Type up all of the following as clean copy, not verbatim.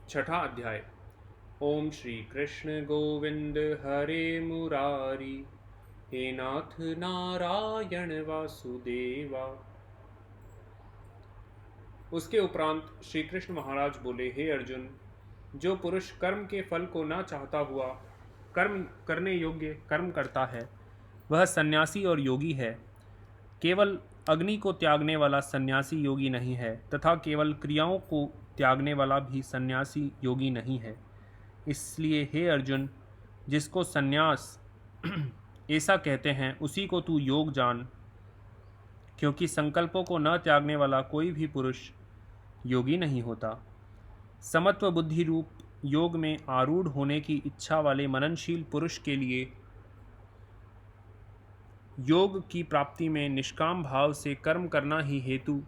छठा अध्याय। ओम श्री कृष्ण गोविंद हरे मुरारी, हे नाथ नारायण वासुदेवा। उसके उपरांत श्री कृष्ण महाराज बोले, हे अर्जुन, जो पुरुष कर्म के फल को न चाहता हुआ कर्म करने योग्य कर्म करता है, वह सन्यासी और योगी है। केवल अग्नि को त्यागने वाला सन्यासी योगी नहीं है, तथा केवल क्रियाओं को त्यागने वाला भी सन्यासी योगी नहीं है। इसलिए हे अर्जुन, जिसको सन्यास ऐसा कहते हैं, उसी को तू योग जान, क्योंकि संकल्पों को न त्यागने वाला कोई भी पुरुष योगी नहीं होता। समत्व बुद्धि रूप योग में आरूढ़ होने की इच्छा वाले मननशील पुरुष के लिए योग की प्राप्ति में निष्काम भाव से कर्म करना ही हेतु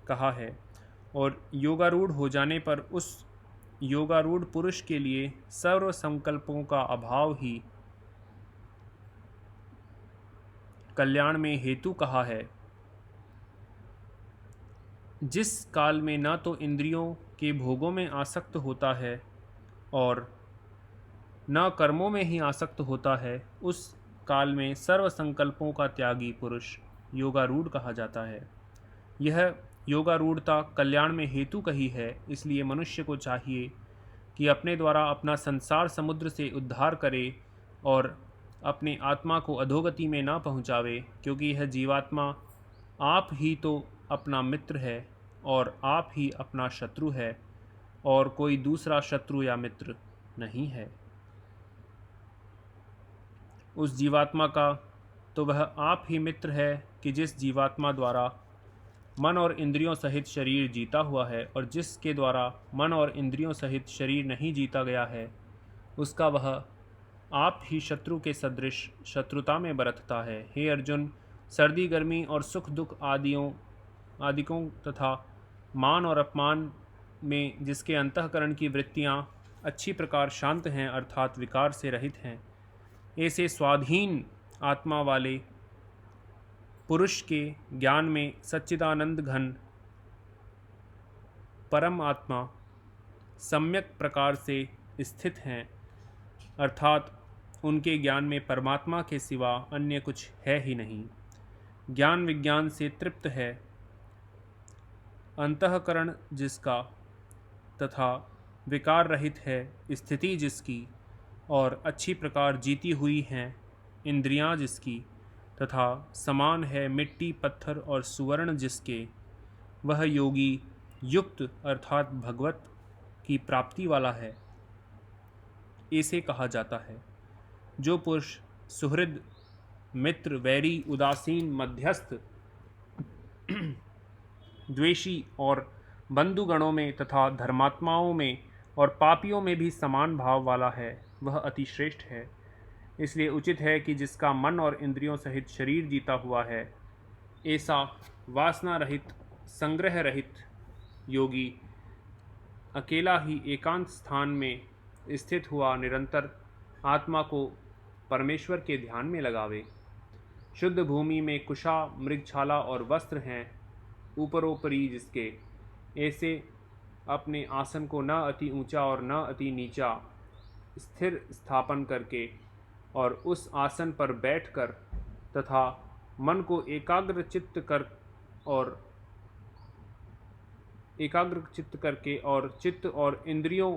कहा है, और योगारूढ़ हो जाने पर उस योगारूढ़ पुरुष के लिए सर्व संकल्पों का अभाव ही कल्याण में हेतु कहा है। जिस काल में न तो इंद्रियों के भोगों में आसक्त होता है और न कर्मों में ही आसक्त होता है, उस काल में सर्व संकल्पों का त्यागी पुरुष योगारूढ़ कहा जाता है। यह योगारूढ़ता कल्याण में हेतु कही है, इसलिए मनुष्य को चाहिए कि अपने द्वारा अपना संसार समुद्र से उद्धार करे और अपने आत्मा को अधोगति में ना पहुँचावे, क्योंकि यह जीवात्मा आप ही तो अपना मित्र है और आप ही अपना शत्रु है, और कोई दूसरा शत्रु या मित्र नहीं है। उस जीवात्मा का तो वह आप ही मित्र है कि जिस जीवात्मा द्वारा मन और इंद्रियों सहित शरीर जीता हुआ है, और जिसके द्वारा मन और इंद्रियों सहित शरीर नहीं जीता गया है, उसका वह आप ही शत्रु के सदृश शत्रुता में बरतता है। हे अर्जुन, सर्दी गर्मी और सुख दुख आदिकों तथा मान और अपमान में जिसके अंतःकरण की वृत्तियाँ अच्छी प्रकार शांत हैं, अर्थात विकार से रहित हैं, ऐसे स्वाधीन आत्मा वाले पुरुष के ज्ञान में सच्चिदानंद घन परम आत्मा सम्यक प्रकार से स्थित हैं, अर्थात उनके ज्ञान में परमात्मा के सिवा अन्य कुछ है ही नहीं। ज्ञान विज्ञान से तृप्त है, अंतःकरण जिसका तथा विकार रहित है स्थिति जिसकी, और अच्छी प्रकार जीती हुई हैं इंद्रियां जिसकी, तथा समान है मिट्टी पत्थर और सुवर्ण जिसके, वह योगी युक्त अर्थात भगवत की प्राप्ति वाला है, ऐसे कहा जाता है। जो पुरुष सुहृद मित्र वैरी उदासीन मध्यस्थ द्वेषी और बंधुगणों में तथा धर्मात्माओं में और पापियों में भी समान भाव वाला है, वह अतिश्रेष्ठ है। इसलिए उचित है कि जिसका मन और इंद्रियों सहित शरीर जीता हुआ है, ऐसा वासना रहित संग्रह रहित योगी अकेला ही एकांत स्थान में स्थित हुआ निरंतर आत्मा को परमेश्वर के ध्यान में लगावे। शुद्ध भूमि में कुशा मृगछाला और वस्त्र हैं ऊपरोपरी जिसके, ऐसे अपने आसन को न अति ऊंचा और न अति नीचा स्थिर स्थापन करके और उस आसन पर बैठकर तथा मन को एकाग्र चित्त करके और चित्त और इंद्रियों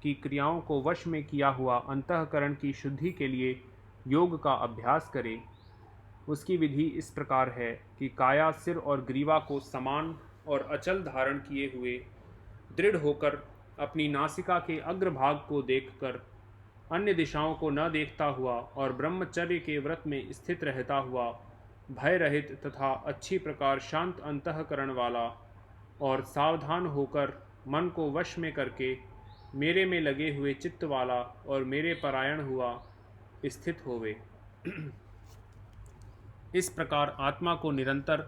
की क्रियाओं को वश में किया हुआ अंतःकरण की शुद्धि के लिए योग का अभ्यास करे। उसकी विधि इस प्रकार है कि काया सिर और ग्रीवा को समान और अचल धारण किए हुए दृढ़ होकर अपनी नासिका के अग्रभाग को देखकर अन्य दिशाओं को न देखता हुआ और ब्रह्मचर्य के व्रत में स्थित रहता हुआ भय रहित तथा अच्छी प्रकार शांत अंतःकरण वाला और सावधान होकर मन को वश में करके मेरे में लगे हुए चित्त वाला और मेरे परायण हुआ स्थित होवे। इस प्रकार आत्मा को निरंतर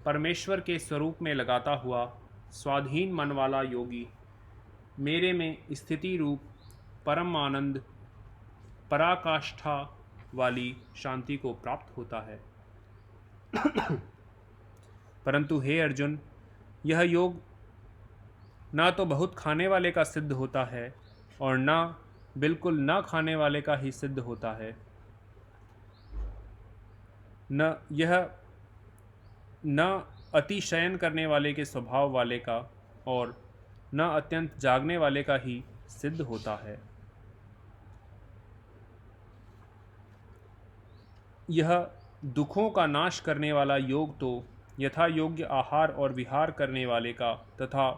परमेश्वर के स्वरूप में लगाता हुआ स्वाधीन मन वाला योगी मेरे में स्थिति रूप परम आनंद पराकाष्ठा वाली शांति को प्राप्त होता है। परंतु हे अर्जुन, यह योग ना तो बहुत खाने वाले का सिद्ध होता है और ना बिल्कुल ना खाने वाले का ही सिद्ध होता है। न यह न अति शयन करने वाले के स्वभाव वाले का और न अत्यंत जागने वाले का ही सिद्ध होता है। यह दुखों का नाश करने वाला योग तो यथा योग्य आहार और विहार करने वाले का तथा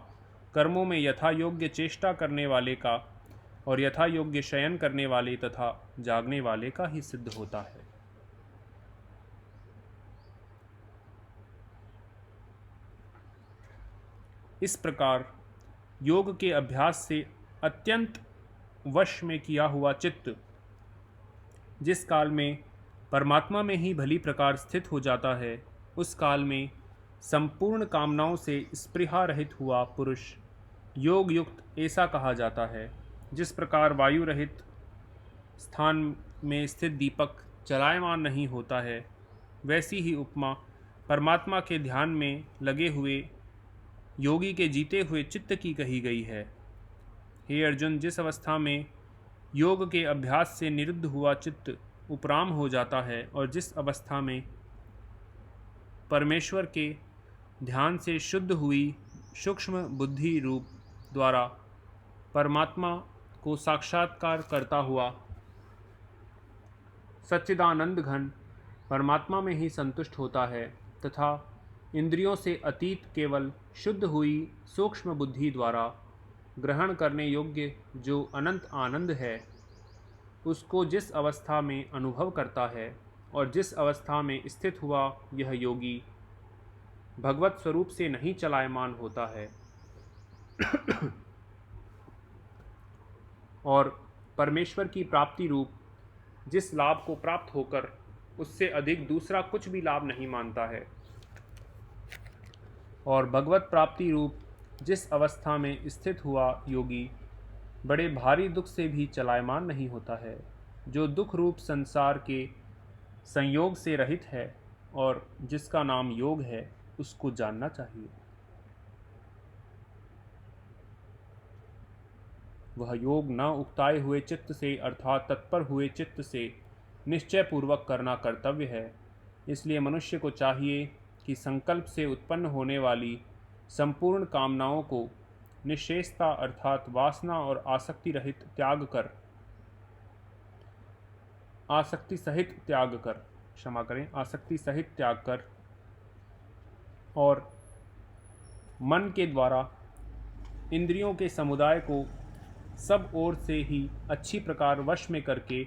कर्मों में यथा योग्य चेष्टा करने वाले का और यथा योग्य शयन करने वाले तथा जागने वाले का ही सिद्ध होता है। इस प्रकार योग के अभ्यास से अत्यंत वश में किया हुआ चित्त जिस काल में परमात्मा में ही भली प्रकार स्थित हो जाता है, उस काल में संपूर्ण कामनाओं से स्पृहा रहित हुआ पुरुष योग युक्त ऐसा कहा जाता है। जिस प्रकार वायु रहित स्थान में स्थित दीपक चलायमान नहीं होता है, वैसी ही उपमा परमात्मा के ध्यान में लगे हुए योगी के जीते हुए चित्त की कही गई है। हे अर्जुन, जिस अवस्था में योग के अभ्यास से निरुद्ध हुआ चित्त उपराम हो जाता है और जिस अवस्था में परमेश्वर के ध्यान से शुद्ध हुई सूक्ष्म बुद्धि रूप द्वारा परमात्मा को साक्षात्कार करता हुआ सच्चिदानंद घन परमात्मा में ही संतुष्ट होता है तथा इंद्रियों से अतीत केवल शुद्ध हुई सूक्ष्म बुद्धि द्वारा ग्रहण करने योग्य जो अनंत आनंद है, उसको जिस अवस्था में अनुभव करता है और जिस अवस्था में स्थित हुआ यह योगी भगवत स्वरूप से नहीं चलायमान होता है और परमेश्वर की प्राप्ति रूप जिस लाभ को प्राप्त होकर उससे अधिक दूसरा कुछ भी लाभ नहीं मानता है और भगवत प्राप्ति रूप जिस अवस्था में स्थित हुआ योगी बड़े भारी दुख से भी चलायमान नहीं होता है, जो दुख रूप संसार के संयोग से रहित है और जिसका नाम योग है, उसको जानना चाहिए। वह योग न उकताए हुए चित्त से अर्थात तत्पर हुए चित्त से निश्चय पूर्वक करना कर्तव्य है। इसलिए मनुष्य को चाहिए कि संकल्प से उत्पन्न होने वाली संपूर्ण कामनाओं को निश्चेषता अर्थात वासना और आसक्ति रहित त्याग कर आसक्ति सहित त्याग कर और मन के द्वारा इंद्रियों के समुदाय को सब ओर से ही अच्छी प्रकार वश में करके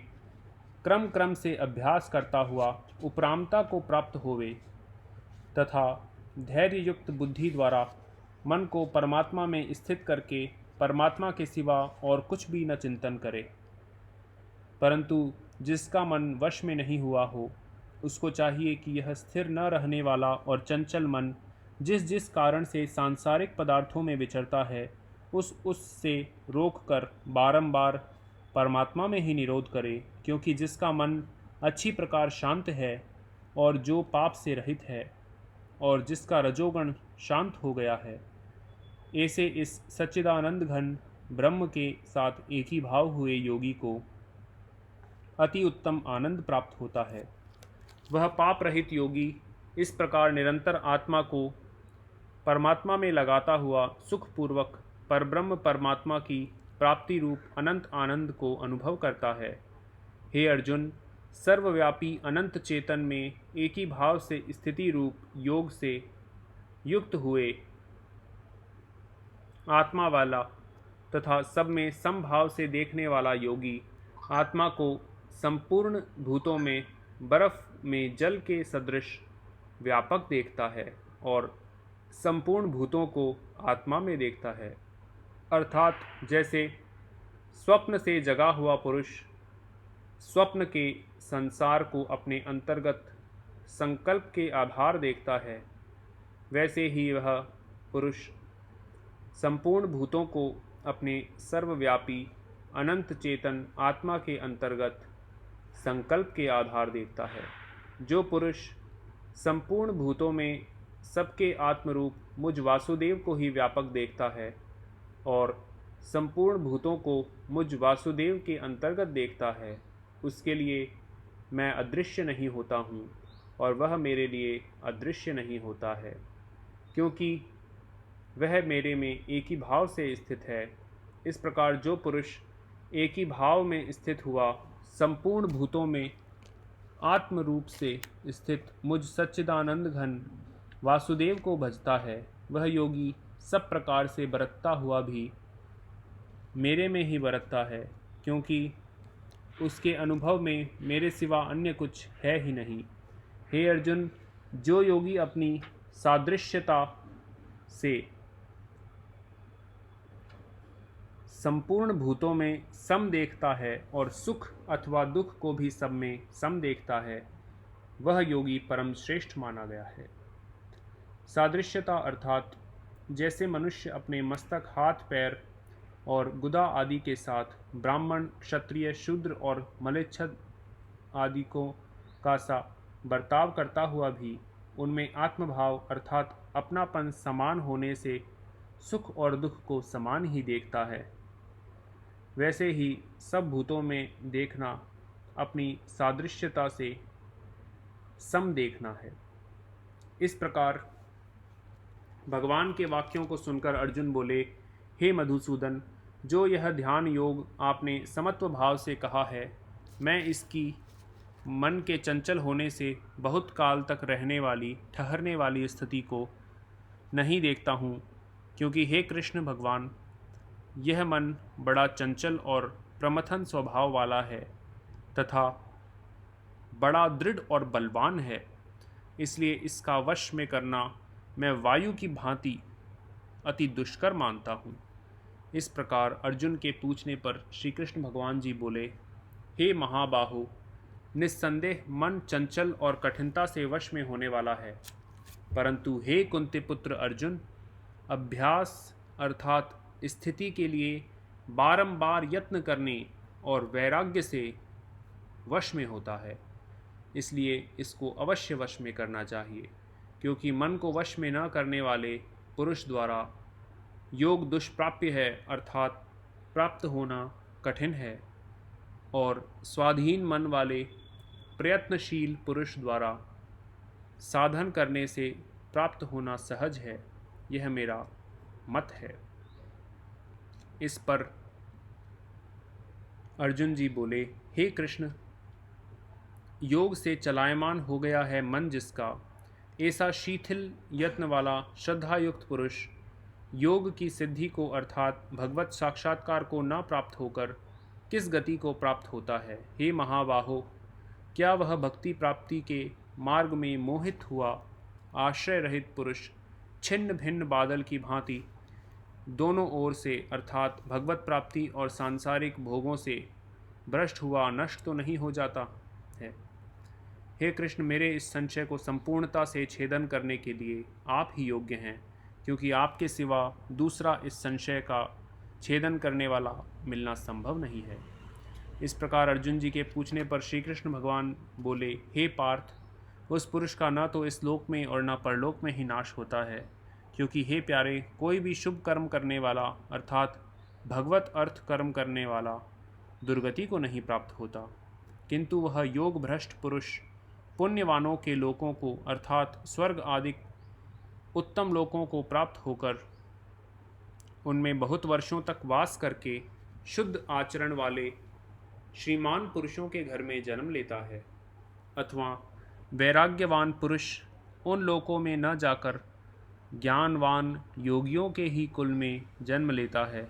क्रम क्रम से अभ्यास करता हुआ उपरामता को प्राप्त होवे तथा धैर्य युक्त बुद्धि द्वारा मन को परमात्मा में स्थित करके परमात्मा के सिवा और कुछ भी न चिंतन करे। परंतु जिसका मन वश में नहीं हुआ हो, उसको चाहिए कि यह स्थिर न रहने वाला और चंचल मन जिस जिस कारण से सांसारिक पदार्थों में विचरता है, उससे रोक कर बारंबार परमात्मा में ही निरोध करे, क्योंकि जिसका मन अच्छी प्रकार शांत है और जो पाप से रहित है और जिसका रजोगुण शांत हो गया है, ऐसे इस सच्चिदानंद घन ब्रह्म के साथ एक ही भाव हुए योगी को अति उत्तम आनंद प्राप्त होता है। वह पाप रहित योगी इस प्रकार निरंतर आत्मा को परमात्मा में लगाता हुआ सुखपूर्वक परब्रह्म परमात्मा की प्राप्ति रूप अनंत आनंद को अनुभव करता है। हे अर्जुन, सर्वव्यापी अनंत चेतन में एक ही भाव से स्थिति रूप योग से युक्त हुए आत्मा वाला तथा सब में समभाव से देखने वाला योगी आत्मा को संपूर्ण भूतों में बर्फ में जल के सदृश व्यापक देखता है और संपूर्ण भूतों को आत्मा में देखता है। अर्थात जैसे स्वप्न से जगा हुआ पुरुष स्वप्न के संसार को अपने अंतर्गत संकल्प के आधार देखता है, वैसे ही वह पुरुष संपूर्ण भूतों को अपने सर्वव्यापी अनंत चेतन आत्मा के अंतर्गत संकल्प के आधार देखता है। जो पुरुष संपूर्ण भूतों में सबके आत्मरूप मुझ वासुदेव को ही व्यापक देखता है, और संपूर्ण भूतों को मुझ वासुदेव के अंतर्गत देखता है, उसके लिए मैं अदृश्य नहीं होता हूँ और वह मेरे लिए अदृश्य नहीं होता है, क्योंकि वह मेरे में एक ही भाव से स्थित है। इस प्रकार जो पुरुष एक ही भाव में स्थित हुआ संपूर्ण भूतों में आत्म रूप से स्थित मुझ सच्चिदानंद घन वासुदेव को भजता है, वह योगी सब प्रकार से बरतता हुआ भी मेरे में ही बरतता है, क्योंकि उसके अनुभव में मेरे सिवा अन्य कुछ है ही नहीं। हे अर्जुन, जो योगी अपनी सादृश्यता से संपूर्ण भूतों में सम देखता है और सुख अथवा दुख को भी सब में सम देखता है, वह योगी परम श्रेष्ठ माना गया है। सादृश्यता अर्थात जैसे मनुष्य अपने मस्तक, हाथ, पैर और गुदा आदि के साथ ब्राह्मण, क्षत्रिय, शूद्र और मलेच्छद आदि को का सा बर्ताव करता हुआ भी उनमें आत्मभाव अर्थात अपनापन समान होने से सुख और दुख को समान ही देखता है, वैसे ही सब भूतों में देखना अपनी सादृश्यता से सम देखना है। इस प्रकार भगवान के वाक्यों को सुनकर अर्जुन बोले, हे मधुसूदन, जो यह ध्यान योग आपने समत्व भाव से कहा है, मैं इसकी मन के चंचल होने से बहुत काल तक रहने वाली, ठहरने वाली स्थिति को नहीं देखता हूँ, क्योंकि हे कृष्ण भगवान, यह मन बड़ा चंचल और प्रमथन स्वभाव वाला है तथा बड़ा दृढ़ और बलवान है, इसलिए इसका वश में करना मैं वायु की भांति अति दुष्कर मानता हूँ। इस प्रकार अर्जुन के पूछने पर श्री कृष्ण भगवान जी बोले, हे महाबाहु, निस्संदेह मन चंचल और कठिनता से वश में होने वाला है, परंतु हे कुंती पुत्र अर्जुन, अभ्यास अर्थात स्थिति के लिए बारंबार यत्न करने और वैराग्य से वश में होता है, इसलिए इसको अवश्य वश में करना चाहिए, क्योंकि मन को वश में न करने वाले पुरुष द्वारा योग दुष्प्राप्य है अर्थात प्राप्त होना कठिन है, और स्वाधीन मन वाले प्रयत्नशील पुरुष द्वारा साधन करने से प्राप्त होना सहज है। यह मेरा मत है। इस पर अर्जुन जी बोले, हे कृष्ण, योग से चलायमान हो गया है मन जिसका, ऐसा शिथिल यत्न वाला श्रद्धायुक्त पुरुष योग की सिद्धि को अर्थात भगवत साक्षात्कार को न प्राप्त होकर किस गति को प्राप्त होता है। हे महाबाहो, क्या वह भक्ति प्राप्ति के मार्ग में मोहित हुआ आश्रय रहित पुरुष छिन्न भिन्न बादल की भांति दोनों ओर से अर्थात भगवत प्राप्ति और सांसारिक भोगों से भ्रष्ट हुआ नष्ट तो नहीं हो जाता है। हे कृष्ण, मेरे इस संशय को संपूर्णता से छेदन करने के लिए आप ही योग्य हैं, क्योंकि आपके सिवा दूसरा इस संशय का छेदन करने वाला मिलना संभव नहीं है। इस प्रकार अर्जुन जी के पूछने पर श्री कृष्ण भगवान बोले, हे पार्थ, उस पुरुष का न तो इस लोक में और न परलोक में ही नाश होता है, क्योंकि हे प्यारे, कोई भी शुभ कर्म करने वाला अर्थात भगवत अर्थ कर्म करने वाला दुर्गति को नहीं प्राप्त होता, किंतु वह योग भ्रष्ट पुरुष पुण्यवानों के लोकों को अर्थात स्वर्ग आदि उत्तम लोकों को प्राप्त होकर उनमें बहुत वर्षों तक वास करके शुद्ध आचरण वाले श्रीमान पुरुषों के घर में जन्म लेता है, अथवा वैराग्यवान पुरुष उन लोकों में न जाकर ज्ञानवान योगियों के ही कुल में जन्म लेता है।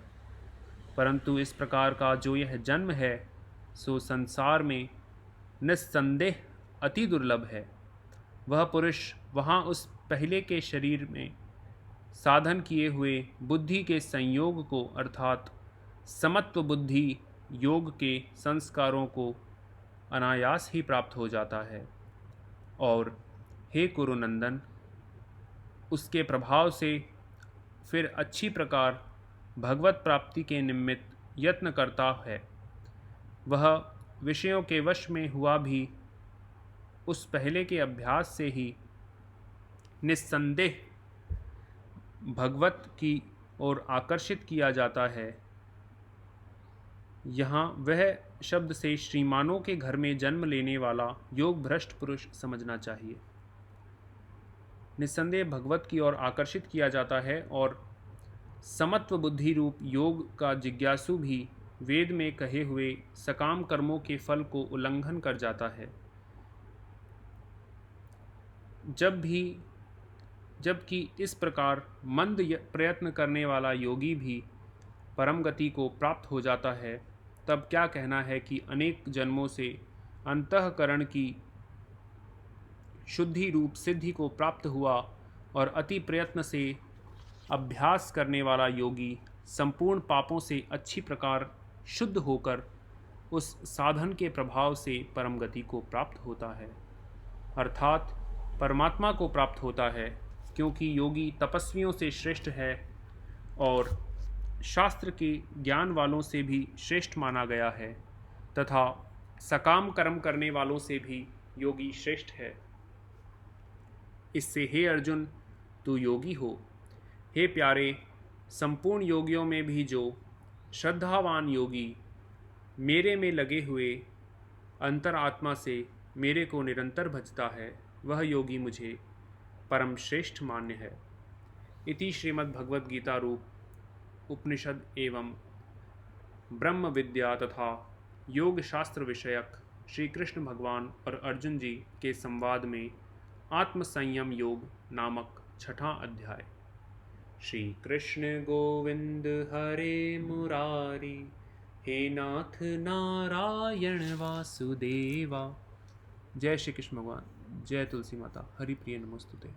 परंतु इस प्रकार का जो यह जन्म है सो संसार में निस्संदेह अति दुर्लभ है। वह पुरुष वहाँ उस पहले के शरीर में साधन किए हुए बुद्धि के संयोग को अर्थात समत्व बुद्धि योग के संस्कारों को अनायास ही प्राप्त हो जाता है, और हे कुरुनंदन, उसके प्रभाव से फिर अच्छी प्रकार भगवत प्राप्ति के निमित्त यत्न करता है। वह विषयों के वश में हुआ भी उस पहले के अभ्यास से ही निस्संदेह भगवत की और आकर्षित किया जाता है, यहाँ वह शब्द से श्रीमानों के घर में जन्म लेने वाला योग भ्रष्ट पुरुष समझना चाहिए। निस्संदेह भगवत की ओर आकर्षित किया जाता है और समत्व बुद्धि रूप योग का जिज्ञासु भी वेद में कहे हुए सकाम कर्मों के फल को उल्लंघन कर जाता है। जबकि इस प्रकार मंद प्रयत्न करने वाला योगी भी परम गति को प्राप्त हो जाता है, तब क्या कहना है कि अनेक जन्मों से अंतःकरण की शुद्धि रूप सिद्धि को प्राप्त हुआ और अति प्रयत्न से अभ्यास करने वाला योगी संपूर्ण पापों से अच्छी प्रकार शुद्ध होकर उस साधन के प्रभाव से परम गति को प्राप्त होता है, अर्थात परमात्मा को प्राप्त होता है, क्योंकि योगी तपस्वियों से श्रेष्ठ है और शास्त्र के ज्ञान वालों से भी श्रेष्ठ माना गया है तथा सकाम कर्म करने वालों से भी योगी श्रेष्ठ है। इससे हे अर्जुन, तू योगी हो। हे प्यारे, संपूर्ण योगियों में भी जो श्रद्धावान योगी मेरे में लगे हुए अंतरात्मा से मेरे को निरंतर भजता है, वह योगी मुझे परम श्रेष्ठ मान्य है। इति श्रीमद् भगवद गीता रूप उपनिषद एवं ब्रह्म विद्या तथा योग शास्त्र विषयक श्री कृष्ण भगवान और अर्जुन जी के संवाद में आत्म संयम योग नामक छठा अध्याय। श्री कृष्ण गोविंद हरे मुरारी, हे नाथ नारायण वासुदेवा। जय श्री कृष्ण भगवान। जय तुलसी माता। हरि प्रिय नमोस्तुते।